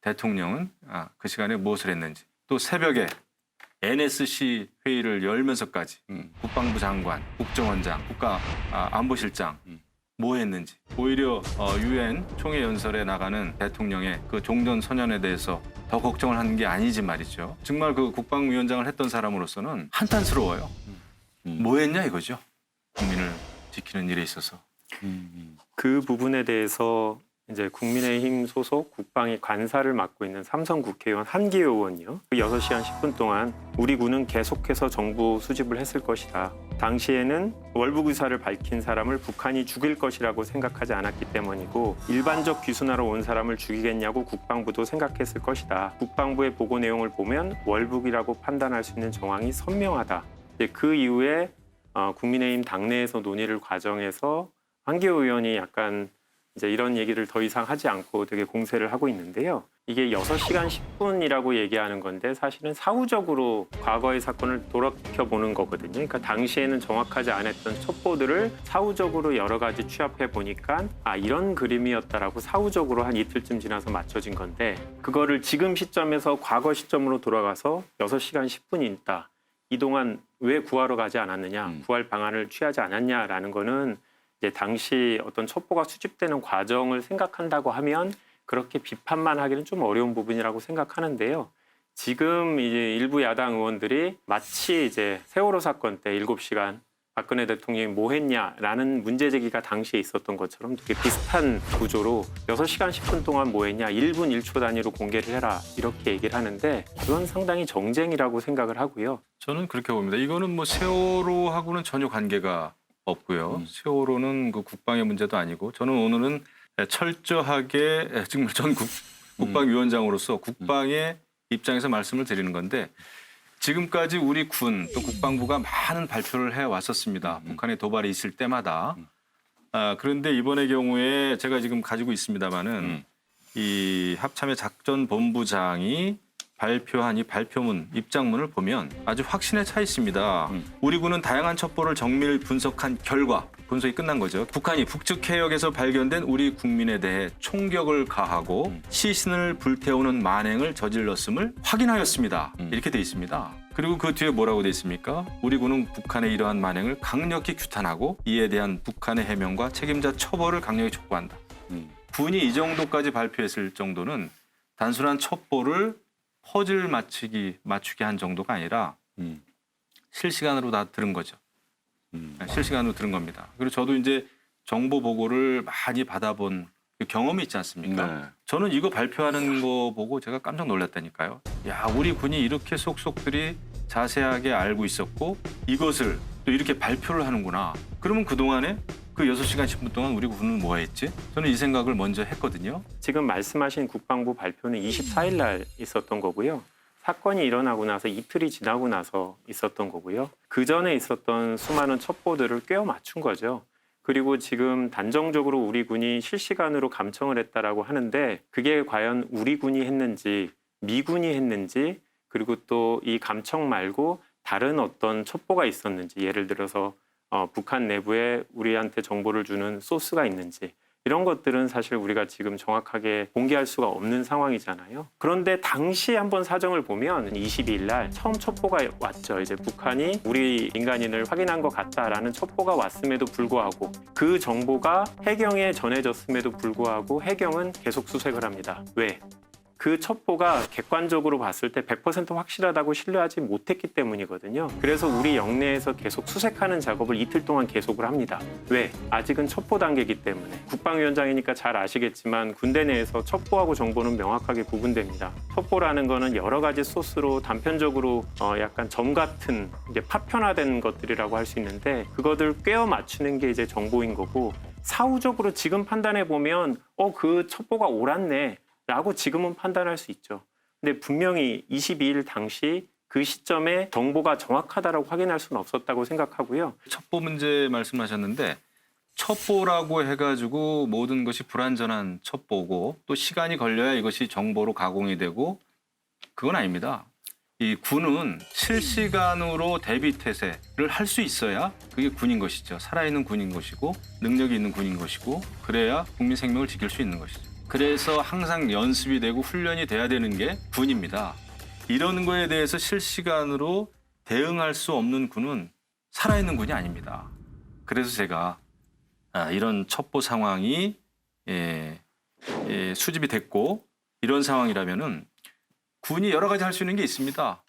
대통령은 그 시간에 무엇을 했는지, 또 새벽에 NSC 회의를 열면서까지 국방부 장관, 국정원장, 국가안보실장 뭐 했는지, 오히려 UN 총회 연설에 나가는 대통령의 그 종전선언에 대해서 더 걱정을 하는 게 아니지 말이죠. 정말 그 국방위원장을 했던 사람으로서는 한탄스러워요. 뭐 했냐 이거죠. 국민을 지키는 일에 있어서. 그 부분에 대해서 이제 국민의힘 소속 국방위 관사를 맡고 있는 삼선 국회의원 한기호 의원이요. 그 6시간 10분 동안 우리 군은 계속해서 정보 수집을 했을 것이다. 당시에는 월북 의사를 밝힌 사람을 북한이 죽일 것이라고 생각하지 않았기 때문이고 일반적 귀순하러 온 사람을 죽이겠냐고 국방부도 생각했을 것이다. 국방부의 보고 내용을 보면 월북이라고 판단할 수 있는 정황이 선명하다. 이제 그 이후에 국민의힘 당내에서 논의를 과정해서 한기호 의원이 약간 이제 이런 얘기를 더 이상 하지 않고 되게 공세를 하고 있는데요. 이게 6시간 10분이라고 얘기하는 건데 사실은 사후적으로 과거의 사건을 돌이켜보는 거거든요. 그러니까 당시에는 정확하지 않았던 첩보들을 사후적으로 여러 가지 취합해 보니까 이런 그림이었다라고 사후적으로 한 이틀쯤 지나서 맞춰진 건데 그거를 지금 시점에서 과거 시점으로 돌아가서 6시간 10분이 있다. 이동안 왜 구하러 가지 않았느냐, 구할 방안을 취하지 않았냐라는 거는 이제 당시 어떤 첩보가 수집되는 과정을 생각한다고 하면 그렇게 비판만 하기는 좀 어려운 부분이라고 생각하는데요. 지금 이제 일부 야당 의원들이 마치 이제 세월호 사건 때 7시간 박근혜 대통령이 뭐 했냐라는 문제 제기가 당시에 있었던 것처럼 되게 비슷한 구조로 6시간 10분 동안 뭐 했냐 1분 1초 단위로 공개를 해라 이렇게 얘기를 하는데 그건 상당히 정쟁이라고 생각을 하고요. 저는 그렇게 봅니다. 이거는 뭐 세월호하고는 전혀 관계가 없고요. 세월호는 그 국방의 문제도 아니고 저는 오늘은 철저하게 지금 전 국방위원장으로서 국방의 입장에서 말씀을 드리는 건데 지금까지 우리 군 또 국방부가 많은 발표를 해왔었습니다. 북한의 도발이 있을 때마다. 그런데 이번의 경우에 제가 지금 가지고 있습니다마는 이 합참의 작전본부장이 발표한 이 발표문, 입장문을 보면 아주 확신에 차 있습니다. 우리 군은 다양한 첩보를 정밀 분석한 결과 분석이 끝난 거죠. 북한이 북측 해역에서 발견된 우리 국민에 대해 총격을 가하고 시신을 불태우는 만행을 저질렀음을 확인하였습니다. 이렇게 돼 있습니다. 그리고 그 뒤에 뭐라고 돼 있습니까? 우리 군은 북한의 이러한 만행을 강력히 규탄하고 이에 대한 북한의 해명과 책임자 처벌을 강력히 촉구한다. 군이 이 정도까지 발표했을 정도는 단순한 첩보를 퍼즐 맞추게 한 정도가 아니라 실시간으로 다 들은 거죠. 실시간으로 들은 겁니다. 그리고 저도 이제 정보 보고를 많이 받아본 경험이 있지 않습니까? 네. 저는 이거 발표하는 거 보고 제가 깜짝 놀랐다니까요. 야, 우리 군이 이렇게 속속들이 자세하게 알고 있었고 이것을 또 이렇게 발표를 하는구나. 그러면 그동안에 그 6시간 10분 동안 우리 군은 뭐 했지? 저는 이 생각을 먼저 했거든요. 지금 말씀하신 국방부 발표는 24일 날 있었던 거고요. 사건이 일어나고 나서 이틀이 지나고 나서 있었던 거고요. 그 전에 있었던 수많은 첩보들을 꿰어 맞춘 거죠. 그리고 지금 단정적으로 우리 군이 실시간으로 감청을 했다라고 하는데 그게 과연 우리 군이 했는지 미군이 했는지 그리고 또 이 감청 말고 다른 어떤 첩보가 있었는지 예를 들어서 북한 내부에 우리한테 정보를 주는 소스가 있는지 이런 것들은 사실 우리가 지금 정확하게 공개할 수가 없는 상황이잖아요. 그런데 당시 한번 사정을 보면 22일 날 처음 첩보가 왔죠. 이제 북한이 우리 민간인을 확인한 것 같다라는 첩보가 왔음에도 불구하고 그 정보가 해경에 전해졌음에도 불구하고 해경은 계속 수색을 합니다. 왜? 그 첩보가 객관적으로 봤을 때 100% 확실하다고 신뢰하지 못했기 때문이거든요. 그래서 우리 영내에서 계속 수색하는 작업을 이틀 동안 계속을 합니다. 왜? 아직은 첩보 단계이기 때문에. 국방위원장이니까 잘 아시겠지만 군대 내에서 첩보하고 정보는 명확하게 구분됩니다. 첩보라는 거는 여러 가지 소스로 단편적으로 약간 점 같은 이제 파편화된 것들이라고 할 수 있는데 그것들 꿰어 맞추는 게 이제 정보인 거고 사후적으로 지금 판단해 보면 그 첩보가 옳았네. 라고 지금은 판단할 수 있죠. 근데 분명히 22일 당시 그 시점에 정보가 정확하다라고 확인할 수는 없었다고 생각하고요. 첩보 문제 말씀하셨는데 첩보라고 해가지고 모든 것이 불완전한 첩보고 또 시간이 걸려야 이것이 정보로 가공이 되고 그건 아닙니다. 이 군은 실시간으로 대비 태세를 할 수 있어야 그게 군인 것이죠. 살아있는 군인 것이고 능력이 있는 군인 것이고 그래야 국민 생명을 지킬 수 있는 것이죠. 그래서 항상 연습이 되고 훈련이 돼야 되는 게 군입니다. 이런 거에 대해서 실시간으로 대응할 수 없는 군은 살아있는 군이 아닙니다. 그래서 제가 이런 첩보 상황이 수집이 됐고 이런 상황이라면은 군이 여러 가지 할 수 있는 게 있습니다.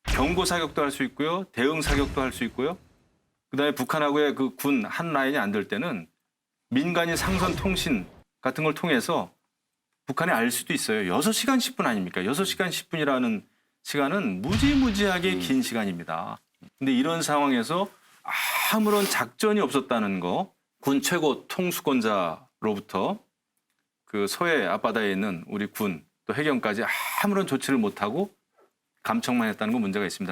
경고 사격도 할 수 있고요, 대응 사격도 할 수 있고요. 그다음에 북한하고의 그 군 한 라인이 안 될 때는 민간인 상선 통신 같은 걸 통해서 북한이 알 수도 있어요. 6시간 10분 아닙니까? 6시간 10분이라는 시간은 무지무지하게 긴 시간입니다. 근데 이런 상황에서 아무런 작전이 없었다는 거, 군 최고 통수권자로부터 그 서해 앞바다에 있는 우리 군 또 해경까지 아무런 조치를 못하고 감청만 했다는 건 문제가 있습니다.